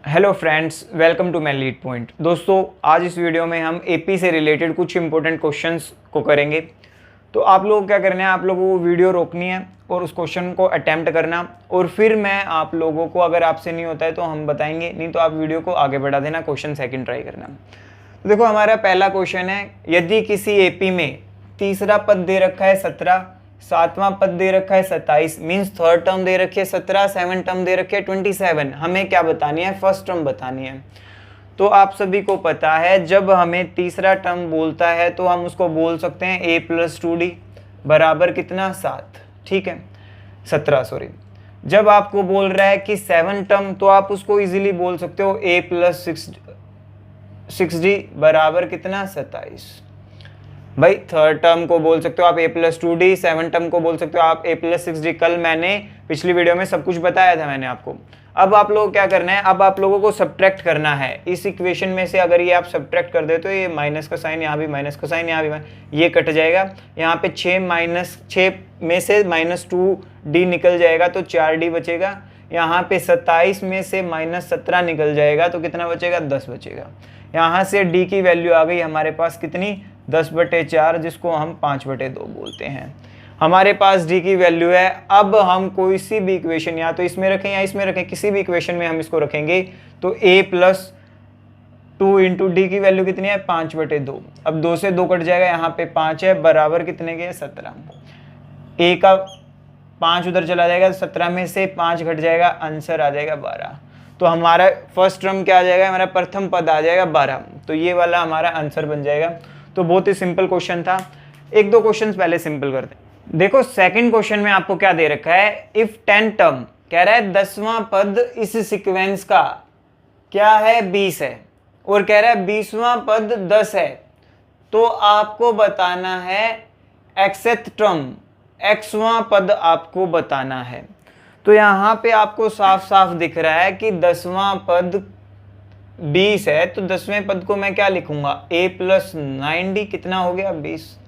Hello friends, welcome to my lead point. दोस्तों, आज इस वीडियो में हम एपी से रिलेटेड कुछ इंपॉर्टेंट क्वेश्चंस को करेंगे। तो आप लोग क्या करना है, आप लोगों को वीडियो रोकनी है और उस क्वेश्चन को अटेम्प्ट करना, और फिर मैं आप लोगों को, अगर आपसे नहीं होता है तो हम बताएंगे, नहीं तो आप वीडियो को आगे बढ़ा देना, क्वेश्चन सेकंड ट्राई करना। तो देखो, हमारा पहला क्वेश्चन है, यदि किसी एपी में तीसरा पद दे रखा है 17, सातवां पद दे रखा है 27, मीन्स थर्ड टर्म दे रखी है 17, सेवन टर्म दे रखी है 27, हमें क्या बतानी है, फर्स्ट टर्म बतानी है। तो आप सभी को पता है, जब हमें तीसरा टर्म बोलता है तो हम उसको बोल सकते हैं a+2d बराबर कितना, 7, ठीक है, 17 सॉरी। जब आपको बोल रहा है कि सेवन टर्म, तो आप उसको इजीली बोल सकते हो a+6d बराबर कितना, 27। भाई थर्ड टर्म को बोल सकते हो आप a+2d, सेवन टर्म को बोल सकते हो आप a+6d। कल मैंने पिछली वीडियो में सब कुछ बताया था मैंने आपको। अब आप लोगों को क्या करना है, अब आप लोगों को सब्ट्रैक्ट करना है इस इक्वेशन में से। अगर ये आप सब्ट्रैक्ट कर दे तो ये माइनस का साइन यहाँ भी, माइनस का साइन यहाँ भी, ये कट जाएगा। यहाँ पे 6 में से -2d निकल जाएगा तो 4d बचेगा। यहाँ पे 27 में से -17 निकल जाएगा तो कितना बचेगा, 10 बचेगा। यहाँ से d की वैल्यू आ गई हमारे पास कितनी, 10/4, जिसको हम 5/2 बोलते हैं। हमारे पास d की वैल्यू है। अब हम कोई सी भी इक्वेशन, या तो इसमें रखें या इसमें रखें, किसी भी इक्वेशन में हम इसको रखेंगे तो a+2 इंटू डी की वैल्यू कितनी है, 5/2। अब 2 से 2 कट जाएगा, यहाँ पे 5 है, बराबर कितने के, 17। a का 5 उधर चला जाएगा, 17 में से 5 घट जाएगा, आंसर आ जाएगा 12। तो हमारा फर्स्ट टर्म क्या आ जाएगा, हमारा प्रथम पद आ जाएगा 12। तो ये वाला हमारा आंसर बन जाएगा। तो बहुत ही सिंपल क्वेश्चन था। एक दो क्वेश्चंस पहले सिंपल करते हैं। देखो, सेकंड क्वेश्चन में आपको क्या दे रखा है, इफ 10 टर्म, कह रहा है 10वां पद इस सीक्वेंस का क्या है, 20 है, और कह रहा है 20वां पद 10 है। तो आपको बताना है xth टर्म, xवां पद आपको बताना है। तो यहाँ पे आपको साफ साफ दिख रहा है कि 10वां पद 20 है, तो 10वें पद को मैं क्या लिखूंगा, a+9d, कितना हो गया, 20।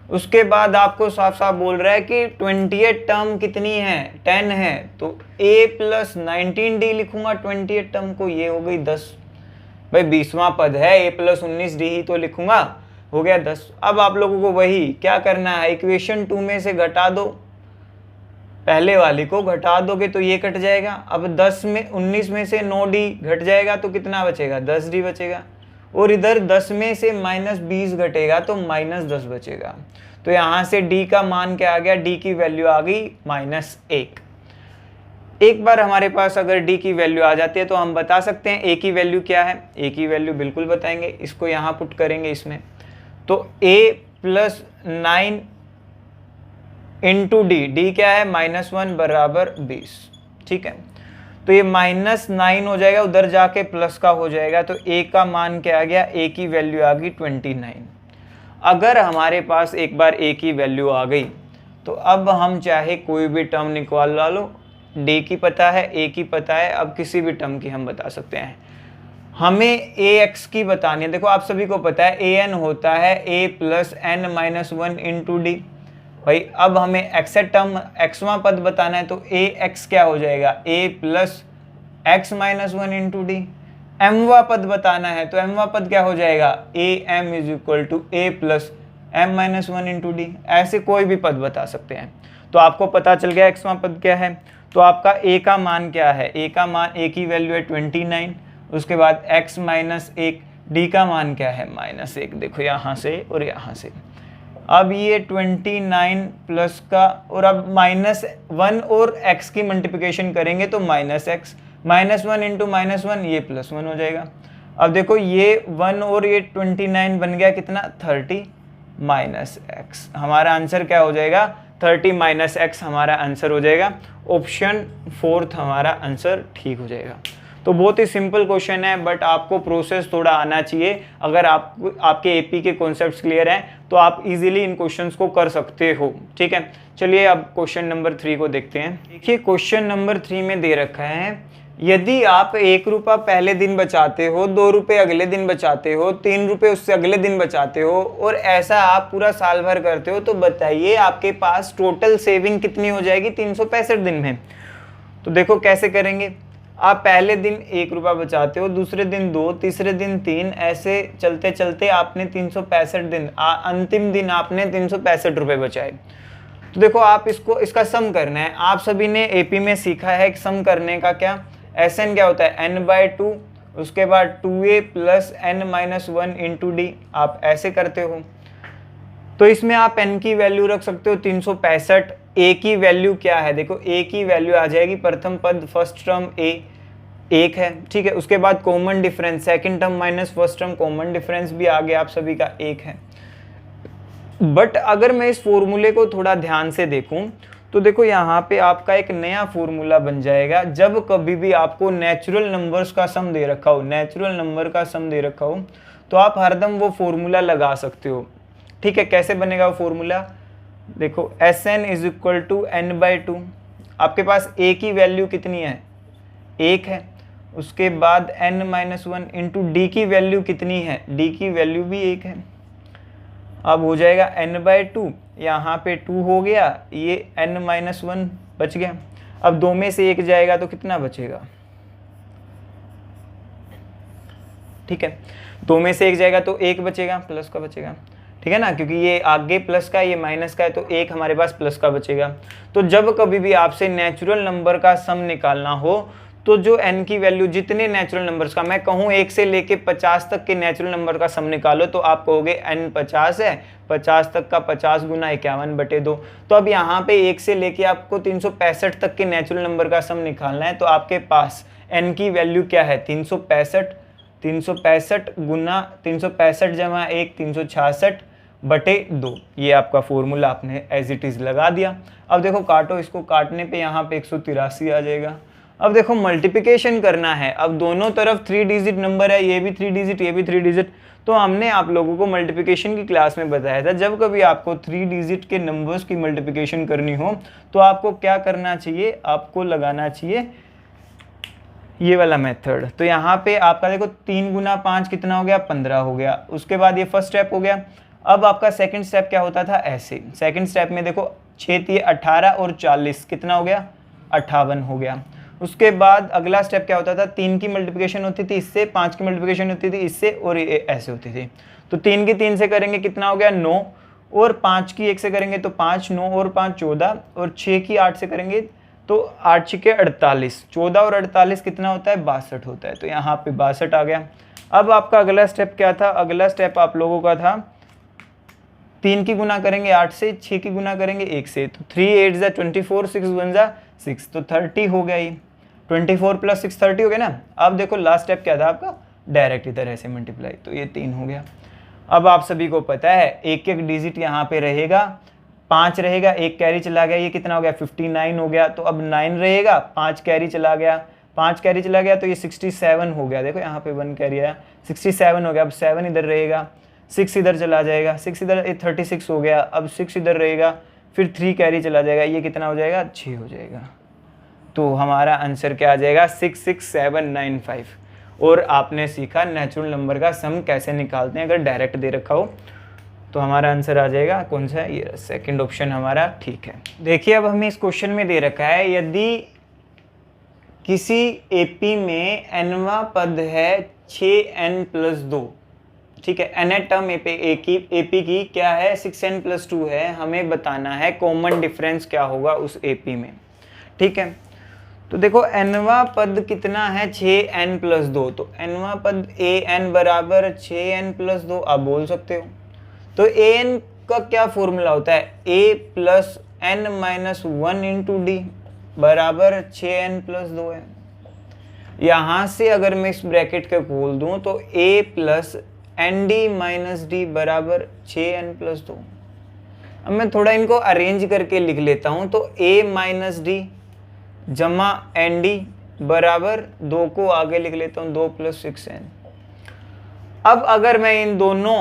उसके बाद आपको साफ साफ बोल रहा है कि 28 टर्म कितनी है, 10 है, तो a+19d लिखूंगा 28 टर्म को, ये हो गई 10। भाई 20वां पद है, a+19d ही तो लिखूंगा, हो गया 10। अब आप लोगों को वही क्या करना है, इक्वेशन 2 में से घटा दो, पहले वाली को घटा दोगे तो ये कट जाएगा। अब 19 में से 9d घट जाएगा तो कितना बचेगा, 10d बचेगा। और इधर 10 में से -20 घटेगा तो -10 बचेगा। तो यहाँ से d का मान क्या आ गया, d की वैल्यू आ गई -1। एक बार हमारे पास अगर d की वैल्यू आ जाती है तो हम बता सकते हैं a की वैल्यू क्या है। a की वैल्यू बिल्कुल बताएंगे, इसको यहाँ पुट करेंगे इसमें, तो a+9 इंटू डी क्या है, -1 बराबर 20, ठीक है। तो ये -9 हो जाएगा, उधर जाके प्लस का हो जाएगा, तो a का मान क्या आ गया, a की वैल्यू आ गई 29। अगर हमारे पास एक बार a की वैल्यू आ गई तो अब हम चाहे कोई भी टर्म निकाल लो, d की पता है, a की पता है, अब किसी भी टर्म की हम बता सकते हैं। हमें ax की बतानी है। देखो, आप सभी को पता है an होता है a+n-1 इंटू डी। भाई अब हमें एक्सेट टर्म, xवां पद बताना है, तो ax क्या हो जाएगा, a+x-1 इंटू डी। mवां पद बताना है तो mवां पद क्या हो जाएगा, am = a+m-1 इंटू डी। ऐसे कोई भी पद बता सकते हैं। तो आपको पता चल गया xवां पद क्या है। तो आपका a का मान क्या है, a का मान, a की वैल्यू है 29, उसके बाद x -1, d का मान क्या है, -1। देखो यहाँ से और यहाँ से, अब ये 29 प्लस का, और अब -1 और x की मल्टीप्लिकेशन करेंगे तो -x, -1 इंटू -1, ये +1 हो जाएगा। अब देखो, ये 1 और ये 29 बन गया कितना, 30 -x। हमारा आंसर क्या हो जाएगा, 30 -x हमारा आंसर हो जाएगा। ऑप्शन 4 हमारा आंसर ठीक हो जाएगा। तो बहुत ही सिंपल क्वेश्चन है, बट आपको प्रोसेस थोड़ा आना चाहिए। अगर आपके एपी के कॉन्सेप्ट्स क्लियर हैं तो आप इजीली इन क्वेश्चंस को कर सकते हो, ठीक है। चलिए अब क्वेश्चन नंबर 3 को देखते हैं। देखिए, क्वेश्चन नंबर 3 में दे रखा है, यदि आप 1 रुपया पहले दिन बचाते हो, 2 रुपये अगले दिन बचाते हो, 3 रुपये उससे अगले दिन बचाते हो, और ऐसा आप पूरा साल भर करते हो, तो बताइए आपके पास टोटल सेविंग कितनी हो जाएगी 365 दिन में। तो देखो कैसे करेंगे। आप पहले दिन 1 रुपया बचाते हो, दूसरे दिन 2, तीसरे दिन 3, ऐसे चलते चलते आपने 365 दिन, अंतिम दिन आपने 365 रुपये बचाए। तो देखो आप इसका सम करना है। आप सभी ने एपी में सीखा है कि सम करने का क्या, Sn क्या होता है n/2, उसके बाद 2a plus n-1 into d, आप ऐसे करते हो। तो इसमें आप n की वैल्यू रख सकते हो 365। a की वैल्यू क्या है, देखो a की वैल्यू आ जाएगी, प्रथम पद फर्स्ट टर्म a 1 है, ठीक है। उसके बाद common difference second term minus first term, common difference भी आ गया आप सभी का 1 है। बट अगर मैं इस फॉर्मूले को थोड़ा ध्यान से देखूं तो देखो यहाँ पे आपका एक नया फॉर्मूला बन जाएगा। जब कभी भी आपको नेचुरल नंबर्स का सम दे रखा हो, नेचुरल नंबर का सम दे रखा हो, तो आप हरदम वो फॉर्मूला लगा सकते हो, ठीक है। कैसे बनेगा वो फॉर्मूला, देखो Sn is equal to n/2। आपके पास a की वैल्यू कितनी है, 1 है। उसके बाद n-1 इंटू डी की वैल्यू कितनी है, d की वैल्यू भी 1 है। अब हो जाएगा n/2, यहाँ पे 2 हो गया, ये n-1 बच गया। अब 2 में से 1 जाएगा तो कितना बचेगा, ठीक है। 2 में से 1 जाएगा तो 1 बचेगा, प्लस का बचेगा, ठीक है ना, क्योंकि ये आगे प्लस का ये माइनस का है, तो 1 हमारे पास प्लस का बचेगा। तो जब कभी भी आपसे नेचुरल नंबर का सम निकालना हो तो जो n की वैल्यू, जितने नेचुरल नंबर्स का, मैं कहूँ 1 से लेके 50 तक के नेचुरल नंबर का सम निकालो, तो आप कहोगे n 50 है, 50 तक का 50 गुना 51/2। तो अब यहाँ पे 1 से लेके आपको 365 तक के नेचुरल नंबर का सम निकालना है, तो आपके पास n की वैल्यू क्या है, 365। 365 गुना 365 जमा 1 366/2, ये आपका फॉर्मूला आपने एज इट इज लगा दिया। अब देखो काटो, इसको काटने पे यहाँ पे 183 आ जाएगा। अब देखो मल्टीप्लिकेशन करना है, अब दोनों तरफ 3 डिजिट नंबर है, ये भी 3 डिजिट, ये भी 3 डिजिट। तो हमने आप लोगों को मल्टीप्लिकेशन की क्लास में बताया था, जब कभी आपको 3 डिजिट के नंबर्स की मल्टीप्लिकेशन करनी हो तो आपको क्या करना चाहिए, आपको लगाना चाहिए ये वाला मेथड। तो यहाँ पे आपका देखो 3 गुना 5 कितना हो गया, 15 हो गया। उसके बाद ये फर्स्ट स्टेप हो गया। अब आपका सेकंड स्टेप क्या होता था, ऐसे सेकंड स्टेप में देखो 6 18 और 40 कितना हो गया, 58 हो गया। उसके बाद अगला स्टेप क्या होता था, 3 की मल्टीप्लिकेशन होती थी इससे, 5 की मल्टीप्लिकेशन होती थी इससे, और ये ऐसे होती थी। तो 3 की 3 से करेंगे कितना हो गया, 9, और 5 की 1 से करेंगे तो 5, 9 और 5 14, और 6 की 8 से करेंगे तो 8 6 48, 14 और 48 कितना होता है, 62 होता है। तो यहाँ पे 62 आ गया। अब आपका अगला स्टेप क्या था, अगला स्टेप आप लोगों का था 3 की गुना करेंगे 8 से, 6 की गुना करेंगे 1 से, तो 3 8 जा 24, 6 1 जा 6, तो 30 हो गया। ये 24 प्लस 6 30 हो गया ना। अब देखो लास्ट स्टेप क्या था आपका, डायरेक्ट इधर ऐसे मल्टीप्लाई, तो ये 3 हो गया। अब आप सभी को पता है एक एक डिजिट यहाँ पे रहेगा, 5 रहेगा, 1 कैरी चला गया, ये कितना हो गया, 59 हो गया। तो अब 9 रहेगा, 5 कैरी चला गया, 5 कैरी चला गया तो ये 67 हो गया। देखो यहाँ पे 1 कैरी आया, 67 हो गया। अब 7 इधर रहेगा, 6 इधर चला जाएगा, 6 इधर, ये 36 हो गया। अब 6 इधर रहेगा, फिर 3 कैरी चला जाएगा, ये कितना हो जाएगा, 6 हो जाएगा। तो हमारा आंसर क्या आ जाएगा, 66795। और आपने सीखा नेचुरल नंबर का सम कैसे निकालते हैं अगर डायरेक्ट दे रखा हो। तो हमारा आंसर आ जाएगा कौन सा है, ये सेकंड ऑप्शन हमारा ठीक है। देखिए अब हमें इस क्वेश्चन में दे रखा है, यदि किसी एपी में nवां पद है 6n+2, ठीक है, nth टर्म एपी की क्या है, 6n+2 है। हमें बताना है कॉमन डिफरेंस क्या होगा उस एपी में, ठीक है। तो देखो nवां पद कितना है, 6n+2, तो nवां पद an बराबर 6n+2 आप बोल सकते हो। तो an का क्या फॉर्मूला होता है, a plus n-1 into D बराबर 6n+2 है। यहाँ से अगर मैं इस ब्रैकेट को खोल दूं तो a प्लस nd-d बराबर 6n+2। अब मैं थोड़ा इनको अरेंज करके लिख लेता हूं, तो a - d जमा nd बराबर 2 को आगे लिख लेता हूं, 2 + 6n। अब अगर मैं इन दोनों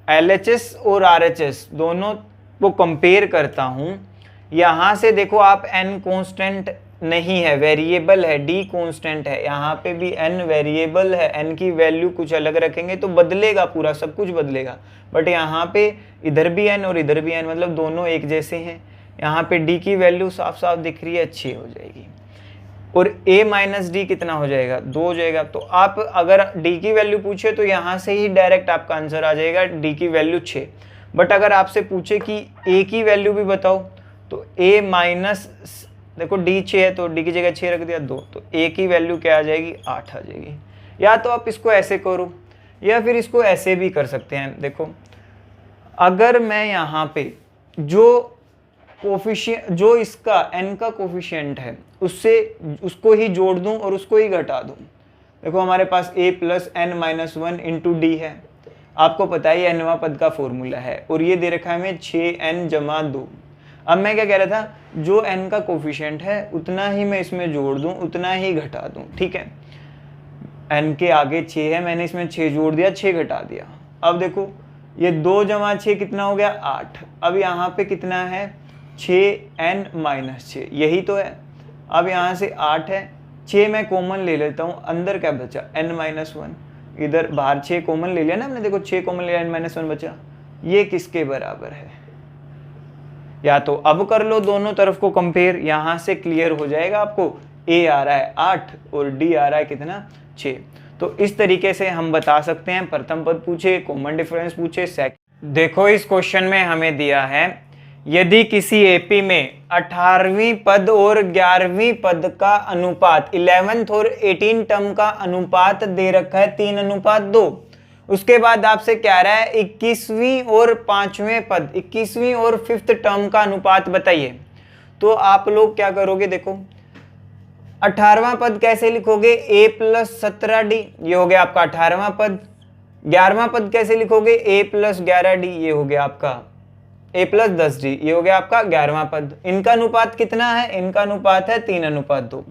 LHS और RHS दोनों को कंपेयर करता हूं, यहां से देखो आप n कांस्टेंट नहीं है, वेरिएबल है, d कांस्टेंट है, यहाँ पे भी n वेरिएबल है, n की वैल्यू कुछ अलग रखेंगे तो बदलेगा, पूरा सब कुछ बदलेगा। बट यहाँ पे इधर भी n और इधर भी n, मतलब दोनों एक जैसे हैं। यहाँ पे d की वैल्यू साफ साफ दिख रही है, 6 हो जाएगी। और a माइनस डी कितना हो जाएगा, 2 हो जाएगा। तो आप अगर d की वैल्यू पूछे तो यहाँ से ही डायरेक्ट आपका आंसर आ जाएगा, d की वैल्यू 6। बट अगर आपसे पूछे कि a की वैल्यू भी बताओ तो a माइनस, देखो d 6 है तो d की जगह 6 रख दिया 2, तो a की वैल्यू क्या आ जाएगी, 8 आ जाएगी। या तो आप इसको ऐसे करो या फिर इसको ऐसे भी कर सकते हैं। देखो अगर मैं यहाँ पे जो कोफिशिएंट, जो इसका n का कोफिशिएंट है उसको ही जोड़ दूं और उसको ही घटा दूं। देखो हमारे पास a plus n minus 1 into D है, आपको पता है ये nवां पद का फॉर्मूला है, और ये दे रखा है हमें 6n जमा 2। अब मैं क्या कह रहा था, जो n का कोफिशिएंट है उतना ही मैं इसमें जोड़ दूं, उतना ही घटा दूं, ठीक है। n के आगे 6 है, मैंने इसमें 6 जोड़ दिया, 6 घटा दिया। अब देखो ये 2 जमा 6 कितना हो गया, 8। अब यहाँ पे कितना है, 6n माइनस 6, यही तो है। अब यहाँ से 8 है, 6 मैं कॉमन ले लेता हूँ, अंदर क्या बचा, n माइनस 1, इधर बाहर 6 कॉमन ले लिया ना हमने, देखो 6 कॉमन ले लिया, n माइनस 1 बचा। ये किसके बराबर है, या तो अब कर लो दोनों तरफ को कंपेयर, यहाँ से क्लियर हो जाएगा आपको, a आ रहा है 8 और d आ रहा है कितना, 6। तो इस तरीके से हम बता सकते हैं, प्रथम पद पूछे, कॉमन डिफरेंस पूछे, सेकंड। देखो इस क्वेश्चन में हमें दिया है, यदि किसी एपी में 18वीं पद और 11वीं पद का अनुपात, 11th और 18 टर्म का अनुपात दे रखा है 3:2। उसके बाद आपसे कह रहा है 21वीं और 5वें पद, 21वीं और 5th टर्म का अनुपात बताइए। तो आप लोग क्या करोगे, देखो 18वां पद कैसे लिखोगे, a प्लस 17d, ये हो गया आपका 18वां पद। 11वां पद कैसे लिखोगे, a प्लस 11d, ये हो गया आपका a प्लस 10d, ये हो गया आपका 11वां पद। इनका अनुपात कितना है, इनका अनुपात है 3:2।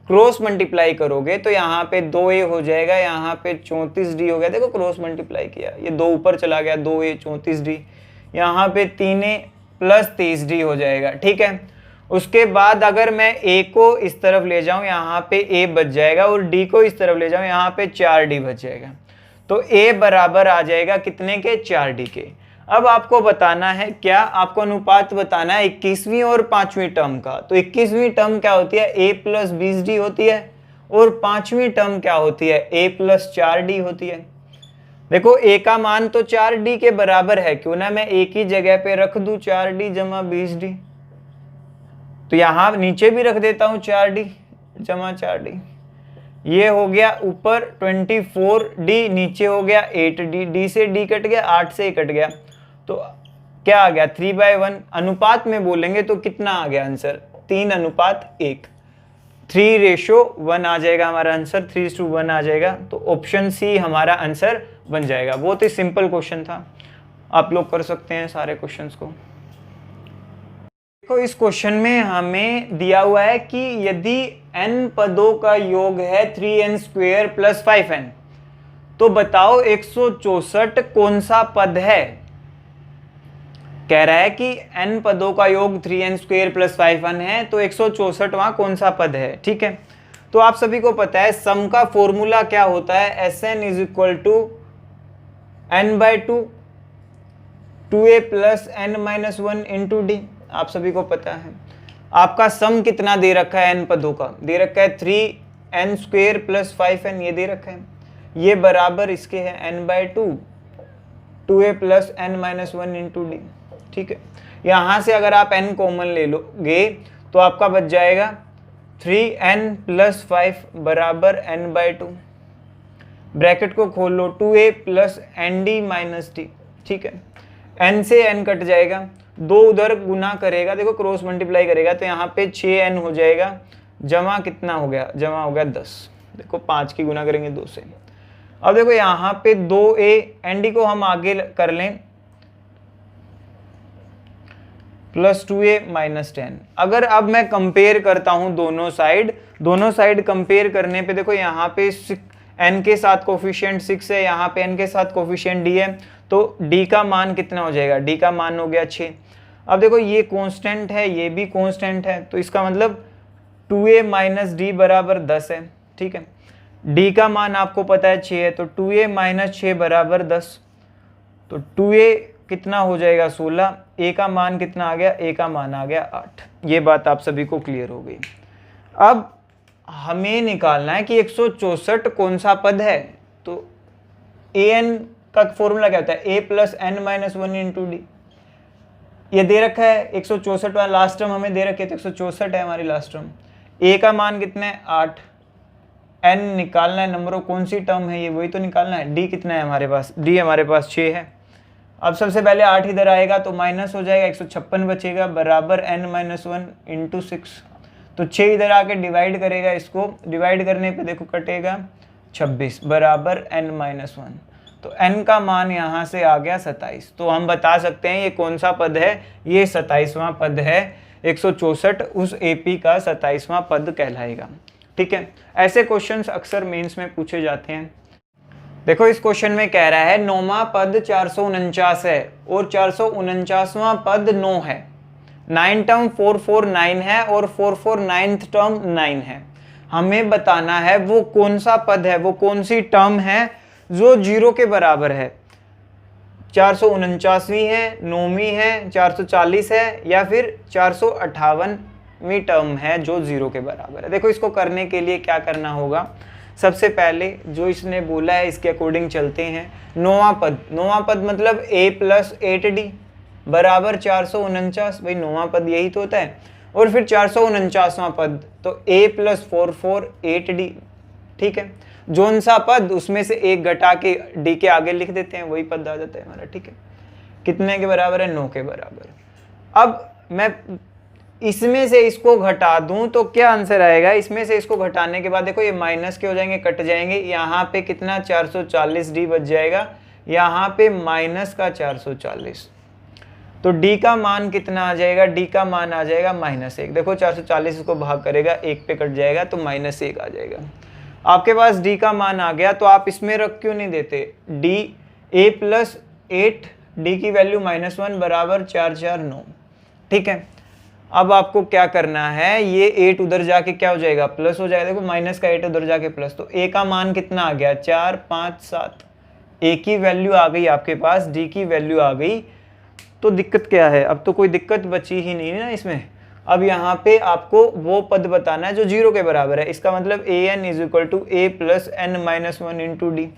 क्रॉस मल्टीप्लाई करोगे तो यहाँ पे 2a हो जाएगा, यहाँ पे 34d हो गया। देखो क्रॉस मल्टीप्लाई किया, ये 2 ऊपर चला गया, 2a 34d, यहाँ पे 3a प्लस 30d हो जाएगा, ठीक है। उसके बाद अगर मैं a को इस तरफ ले जाऊं, यहाँ पे a बच जाएगा, और d को इस तरफ ले जाऊं, यहाँ पे 4d बच जाएगा। तो a बराबर आ जाएगा कितने के, 4d के। अब आपको बताना है क्या, आपको अनुपात बताना है 21वीं और 5वीं टर्म का। तो 21वीं टर्म क्या होती है, a प्लस 20d होती है, और 5वीं टर्म क्या होती है, a प्लस 4d होती है। देखो a का मान तो 4d के बराबर है, क्यों ना मैं a की जगह पे रख दूं 4d जमा 20d, तो यहां नीचे भी रख देता हूं 4d जमा 4d। ये हो गया ऊपर 24d, नीचे हो गया 8d, d से d कट गया, 8 से कट गया, तो क्या आ गया 3/1। अनुपात में बोलेंगे तो कितना आ गया आंसर, 3:1, 3:1 आ जाएगा हमारा आंसर, 3:1 आ जाएगा। तो ऑप्शन सी हमारा आंसर बन जाएगा। बहुत ही सिंपल क्वेश्चन था, आप लोग कर सकते हैं सारे क्वेश्चंस को। देखो इस क्वेश्चन में हमें दिया हुआ है कि यदि n पदों का योग है 3n² प्लस 5n, तो बताओ 164 कौन सा पद है। कह रहा है कि n पदों का योग 3n² प्लस 5n है, तो 164वां कौन सा पद है, ठीक है। तो आप सभी को पता है सम का फॉर्मूला क्या होता है, Sn is equal to n/2 2a plus n minus 1 into d, आप सभी को पता है। आपका सम कितना दे रखा है n पदों का, दे रखा है 3n² प्लस 5n, ये दे रखा है, ये बराबर इसके है n/2 2a plus n minus 1 into D, ठीक है। यहाँ से अगर आप n कॉमन ले लोगे तो आपका बच जाएगा 3n प्लस 5 बराबर n/2, ब्रैकेट को खोल लो, 2a plus nd minus D, ठीक है। n से n कट जाएगा, 2 उधर गुना करेगा, देखो क्रॉस मल्टीप्लाई करेगा, तो यहाँ पे 6n हो जाएगा, जमा कितना हो गया, जमा हो गया 10। देखो 5 की गुना करेंगे 2 से। अब देखो यहाँ पे 2a, nd को हम आगे कर लें, प्लस 2a माइनस 10। अगर अब मैं कंपेयर करता हूं दोनों साइड कंपेयर करने पे देखो यहाँ पे n के साथ कोफिशिएंट 6 है, यहाँ पे n के साथ कोफिशिएंट d है, तो d का मान कितना हो जाएगा, d का मान हो गया 6। अब देखो ये कांस्टेंट है, ये भी कांस्टेंट है, तो इसका मतलब 2a माइनस डी बराबर 10 है, ठीक है। d का मान आपको पता है 6 है, तो 2a माइनस 6 बराबर 10, तो 2a कितना हो जाएगा 16, a का मान कितना आ गया, a का मान आ गया 8। ये बात आप सभी को क्लियर हो गई। अब हमें निकालना है कि 164 कौन सा पद है। तो an का फॉर्मूला क्या होता है, a plus n minus one into d. ये दे रखा है 164 वाला लास्ट टर्म हमें दे रखे, तो 164 है हमारी लास्ट टर्म। a का मान कितना है 8, n निकालना है नंबर ऑफ कौन सी टर्म है ये वही तो निकालना है। d कितना है हमारे पास, d हमारे पास 6 है। अब सबसे पहले 8 इधर आएगा तो माइनस हो जाएगा, 156 बचेगा बराबर n माइनस वन इंटू 6। तो 6 इधर आके डिवाइड करेगा, इसको डिवाइड करने पे देखो कटेगा 26 बराबर n माइनस वन। तो n का मान यहाँ से आ गया 27। तो हम बता सकते हैं ये कौन सा पद है, ये 27वां पद है। 164 उस AP का 27वां पद कहलाएगा। ठीक है, ऐसे क्वेश्चंस अक्सर मेंस में पूछे जाते हैं। देखो इस क्वेश्चन में कह रहा है 9वां पद 449 है और 449वां पद 9 है। 9 टर्म 449 है और 449th टर्म 9 है। हमें बताना है वो कौन सा पद है, वो कौन सी टर्म है जो 0 के बराबर है। 449वीं है, 9वीं है, 440 है या फिर 458वीं टर्म है जो 0 के बराबर है। देखो इसको करने के लिए क्या करना होगा, सबसे पहले जो इसने बोला है इसके अकॉर्डिंग चलते हैं। 9वां पद मतलब a प्लस 8d बराबर 449। भाई 9वां पद यही तो होता है। और फिर 449वां पद तो a प्लस 8d। ठीक है, जोन सा पद उसमें से एक घटा के d के आगे लिख देते हैं, वही पद आ जाता है हमारा। ठीक है, कितने के बराबर है, 9 के बराबर। अब मैं इसमें से इसको घटा दूं तो क्या आंसर आएगा, इसमें से इसको घटाने के बाद देखो ये माइनस के हो जाएंगे, कट जाएंगे। यहाँ पे कितना 440d बच जाएगा, यहाँ पे माइनस का 440। तो d का मान कितना आ जाएगा, d का मान आ जाएगा -1। देखो 440 को भाग करेगा 1 पे कट जाएगा तो -1 आ जाएगा। आपके पास d का मान आ गया तो आप इसमें रख क्यों नहीं देते, d a प्लस 8 d की वैल्यू -1 बराबर 449। ठीक है, अब आपको क्या करना है, ये 8 उधर जाके क्या हो जाएगा, प्लस हो जाएगा। देखो माइनस का 8 उधर जाके प्लस, तो a का मान कितना आ गया 4 5 7। a की वैल्यू आ गई आपके पास, d की वैल्यू आ गई। तो दिक्कत क्या है, अब तो कोई दिक्कत बची ही नहीं है ना इसमें। अब यहाँ पे आपको वो पद बताना है जो 0 के बराबर है। इसका मतलब an is equal to a plus n minus one into d,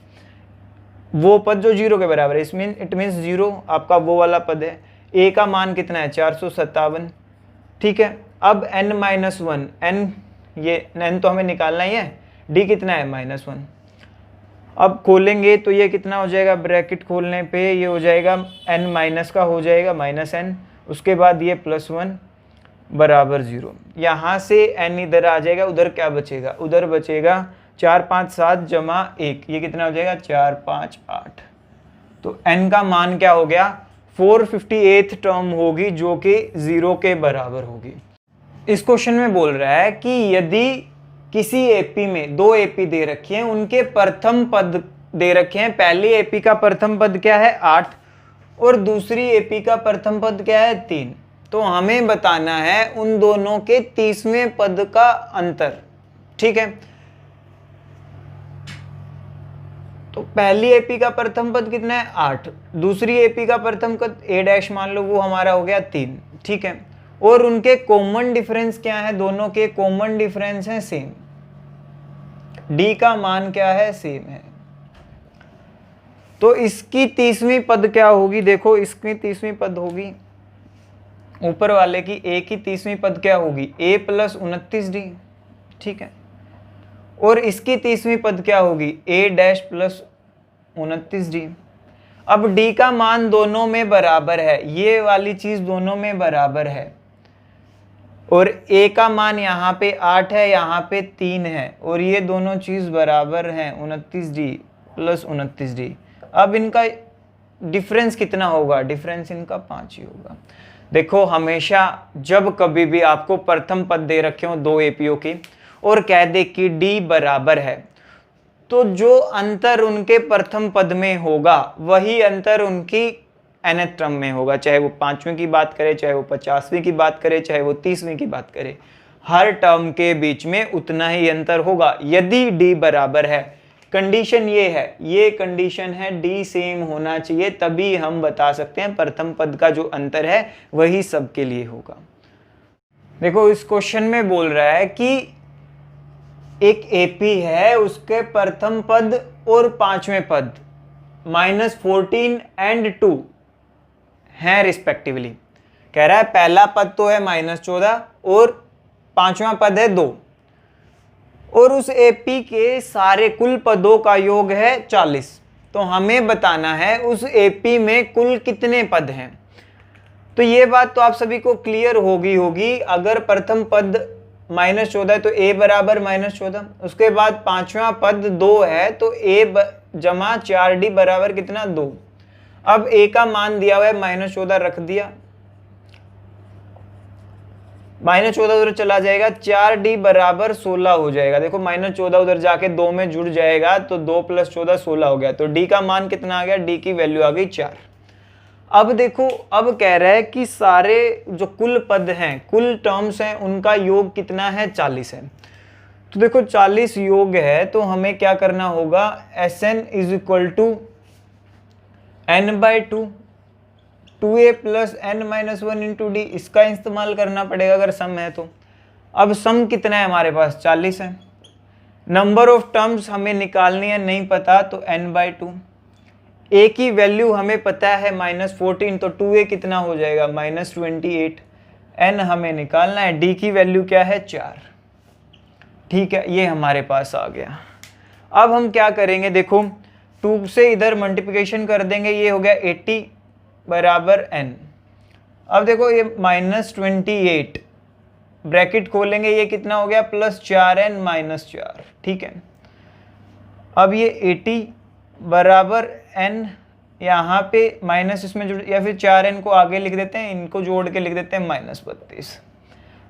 वो पद जो 0 के बराबर है। इसमें इट मीन्स 0 आपका वो वाला पद है। a का मान कितना है 457। ठीक है, अब n माइनस वन, n ये n तो हमें निकालना ही है, d कितना है -1। अब खोलेंगे तो ये कितना हो जाएगा, ब्रैकेट खोलने पे ये हो जाएगा n माइनस का हो जाएगा -n, उसके बाद ये +1 बराबर 0। यहाँ से n इधर आ जाएगा, उधर क्या बचेगा, उधर बचेगा 4 5 7 जमा 1, ये कितना हो जाएगा 4 5 8। तो n का मान क्या हो गया 458th टर्म होगी जो कि 0 के बराबर होगी। इस क्वेश्चन में बोल रहा है कि यदि किसी एपी में 2 एपी दे रखी हैं, उनके प्रथम पद दे रखे हैं। पहली एपी का प्रथम पद क्या है 8 और दूसरी एपी का प्रथम पद क्या है 3। तो हमें बताना है उन दोनों के 30वें पद का अंतर। ठीक है, तो पहली एपी का प्रथम पद कितना है 8, दूसरी एपी का प्रथम पद a डैश मान लो, वो हमारा हो गया 3। ठीक है, और उनके कॉमन डिफरेंस क्या है, दोनों के कॉमन डिफरेंस है सेम। d का मान क्या है सेम है। तो इसकी 30वीं पद क्या होगी, देखो इसकी 30वीं पद होगी ऊपर वाले की, a की 30वीं पद क्या होगी a प्लस 29d। ठीक है, और इसकी 30वीं पद क्या होगी a डैश प्लस 29d। अब d का मान दोनों में बराबर है, ये वाली चीज दोनों में बराबर है, और a का मान यहाँ पे 8 है, यहाँ पे 3 है, और ये दोनों चीज बराबर हैं 29d प्लस 29d। अब इनका डिफरेंस कितना होगा, डिफरेंस इनका 5 ही होगा। देखो हमेशा जब कभी भी आपको प्रथम पद दे रखे हो 2 एपीओ की और कह दे कि d बराबर है, तो जो अंतर उनके प्रथम पद में होगा वही अंतर उनकी nth टर्म में होगा। चाहे वो 5वीं की बात करे, चाहे वो 50वीं की बात करे, चाहे वो 30वीं की बात करे, हर टर्म के बीच में उतना ही अंतर होगा यदि d बराबर है। कंडीशन ये है, ये कंडीशन है d सेम होना चाहिए, तभी हम बता सकते हैं प्रथम पद का जो अंतर है वही सबके लिए होगा। देखो इस क्वेश्चन में बोल रहा है कि एक एपी है, उसके प्रथम पद और पांचवें पद -14 एंड 2 हैं रिस्पेक्टिवली। कह रहा है पहला पद तो है -14 और पांचवा पद है 2, और उस एपी के सारे कुल पदों का योग है 40। तो हमें बताना है उस एपी में कुल कितने पद हैं। तो ये बात तो आप सभी को क्लियर होगी। अगर प्रथम पद -14 है तो a बराबर -14, उसके बाद पांचवा पद 2 है तो a जमा 4d बराबर कितना 2। अब a का मान दिया हुआ है -14 रख दिया, -14 उधर चला जाएगा, 4d बराबर 16 हो जाएगा। देखो -14 उधर जाके 2 में जुड़ जाएगा तो 2 + 14 16 हो गया। तो d का मान कितना आ गया, d की वैल्यू आ गई 4। अब देखो, अब कह रहा है कि सारे जो कुल पद हैं, कुल टर्म्स हैं, उनका योग कितना है, 40 है। तो देखो 40 योग है तो हमें क्या करना होगा, Sn = n/2 2a + n-1 × d, इसका इस्तेमाल करना पड़ेगा अगर सम है तो। अब सम कितना है हमारे पास, 40 है। नंबर ऑफ टर्म्स हमें निकालनी है, नहीं पता तो n/2। a की वैल्यू हमें पता है -14, तो 2a कितना हो जाएगा, -28। n हमें निकालना है, d की वैल्यू क्या है, 4। ठीक है, ये हमारे पास आ गया। अब हम क्या करेंगे, देखो 2 से इधर मल्टीप्लिकेशन कर देंगे, ये हो गया 80 बराबर n। अब देखो ये -28 ब्रैकेट खोलेंगे, ये कितना हो गया, +4n - 4। ठीक है, अब ये 80 बराबर n, यहाँ पे माइनस इसमें जुड़, या फिर 4n को आगे लिख देते हैं, इनको जोड़ के लिख देते हैं -32।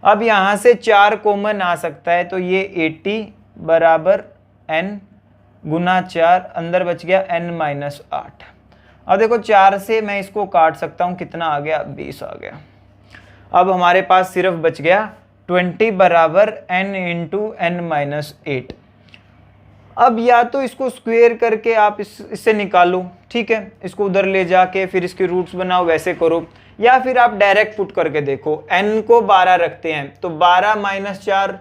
अब यहाँ से 4 कॉमन आ सकता है, तो ये 80 बराबर n गुना 4, अंदर बच गया n - 8। अब देखो 4 से मैं इसको काट सकता हूँ, कितना आ गया, 20 आ गया। अब हमारे पास सिर्फ बच गया 20 बराबर n × n - 8। अब या तो इसको स्क्वायर करके आप इससे निकालो, ठीक है, इसको उधर ले जाके फिर इसके रूट्स बनाओ, वैसे करो, या फिर आप डायरेक्ट पुट करके देखो। n को 12 रखते हैं तो 12 - 4,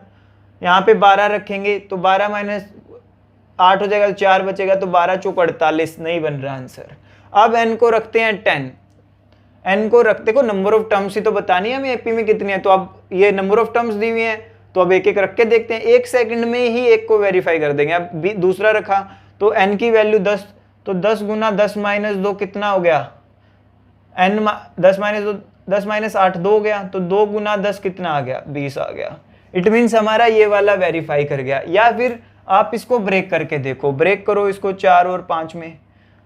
यहाँ पे 12 रखेंगे तो 12 - 8 हो जाएगा, तो 4 बचेगा, तो 12 × 4 = 48, नहीं बन रहा आंसर। अब n को रखते हैं 10, n को रखते को नंबर ऑफ टर्म्स ही तो बतानी है हमें एपी में कितनी है। तो अब ये नंबर ऑफ टर्म्स दी हुई है, तो अब एक एक रख के देखते हैं, 1 सेकंड में ही एक को वेरीफाई कर देंगे। अब दूसरा रखा तो n की वैल्यू 10, तो 10 × 10 - 2 कितना हो गया, n 10 - 2 10 - 8 2 हो गया, तो 2 × 10 कितना आ गया, 20 आ गया। इट मीन्स हमारा ये वाला वेरीफाई कर गया। या फिर आप इसको ब्रेक करके देखो, ब्रेक करो इसको 4 और 5 में,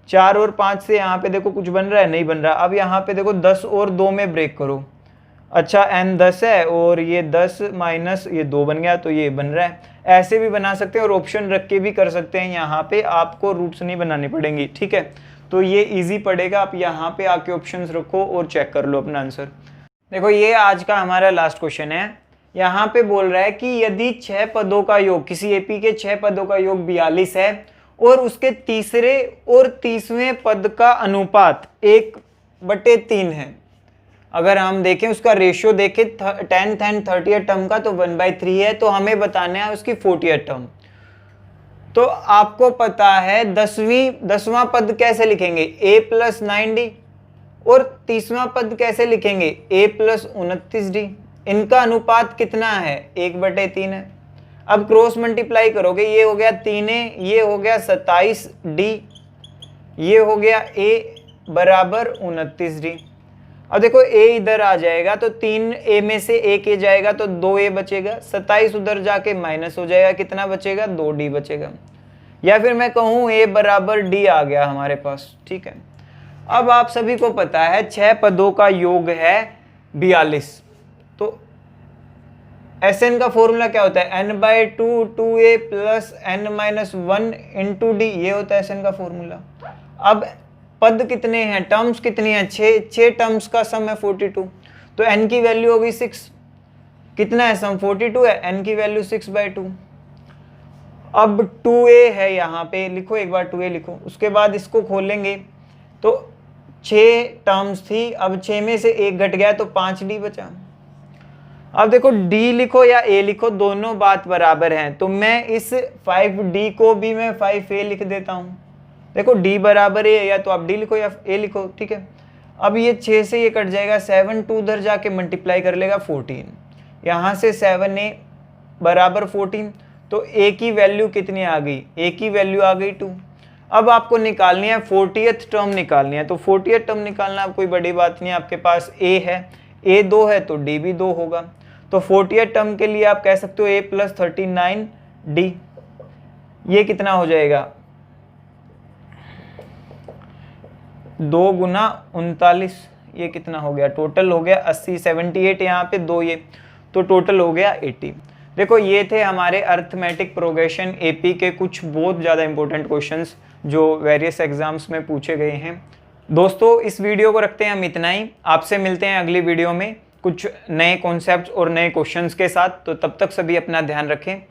4 और 5 से यहाँ पे देखो कुछ बन रहा है, नहीं बन रहा। अब यहाँ पे देखो 10 और 2 में ब्रेक करो, अच्छा n 10 है और ये 10 माइनस ये 2 बन गया, तो ये बन रहा है। ऐसे भी बना सकते हैं और ऑप्शन रख के भी कर सकते हैं, यहाँ पे आपको रूट्स नहीं बनानी पड़ेंगी, ठीक है। तो ये इजी पड़ेगा, आप यहाँ पे आके ऑप्शंस रखो और चेक कर लो अपना आंसर। देखो ये आज का हमारा लास्ट क्वेश्चन है। यहाँ पे बोल रहा है कि यदि 6 पदों का योग, किसी एपी के 6 पदों का योग 42 है और उसके तीसरे और 30वें पद का अनुपात 1/3 है। अगर हम देखें उसका रेशियो देखें 10th एंड 30th टर्म का, तो 1/3 है। तो हमें बताना है उसकी 40th टर्म। तो आपको पता है 10वां पद कैसे लिखेंगे, a + 9d, और 30वां पद कैसे लिखेंगे, a + 29d। इनका अनुपात कितना है, 1/3 है। अब क्रॉस मल्टीप्लाई करोगे, ये हो गया 3a, ये हो गया 27d, ये हो गया a बराबर 29d। अब देखो a इधर आ जाएगा तो 3a में से 1 जाएगा तो 2a बचेगा, 27 उधर जाके माइनस हो जाएगा, कितना बचेगा, 2d बचेगा। या फिर मैं कहूँ a बराबर d आ गया हमारे पास, ठीक है। अब आप सभी को पता है 6 पदों का योग है 42। तो Sn का फॉर्मूला क्या होता है, n/2 2a + n-1 × d, ये होता है Sn का फॉर्मूला। अब पद कितने हैं, टर्म्स कितनी हैं, 6 टर्म्स का सम है 42। तो n की वैल्यू होगी 6, कितना है सम, 42 है, n की वैल्यू 6/2। अब 2a है, यहाँ पे लिखो, एक बार 2a लिखो, उसके बाद इसको खोलेंगे तो 6 टर्म्स थी, अब 6 में से 1 घट गया तो 5d बचा। अब देखो डी लिखो या ए लिखो, दोनों बात बराबर हैं, तो मैं इस 5d को भी मैं 5a लिख देता हूं। देखो d बराबर ए, या तो आप d लिखो या a लिखो, ठीक है। अब ये 6 से ये कट जाएगा, 7 2 उधर जाके मल्टीप्लाई कर लेगा 14, यहाँ से 7a बराबर 14, तो a की वैल्यू कितनी आ गई, a की वैल्यू आ गई 2। अब आपको निकालनी है 40th टर्म निकालनी है, तो 40th टर्म निकालना अब कोई बड़ी बात नहीं है, आपके पास a है, a 2 है तो d भी 2 होगा। तो 40th टर्म के लिए आप कह सकते हो a + 39d, ये कितना हो जाएगा 2 गुना 39, ये कितना हो गया, टोटल हो गया 80, 78 यहाँ पे 2 ये, तो टोटल हो गया 80। देखो ये थे हमारे अर्थमेटिक प्रोग्रेशन एपी के कुछ बहुत ज़्यादा इंपॉर्टेंट क्वेश्चंस जो वेरियस एग्जाम्स में पूछे गए हैं। दोस्तों इस वीडियो को रखते हैं हम इतना ही, आपसे मिलते हैं अगली वीडियो में कुछ नए कॉन्सेप्ट्स और नए क्वेश्चंस के साथ। तो तब तक सभी अपना ध्यान रखें।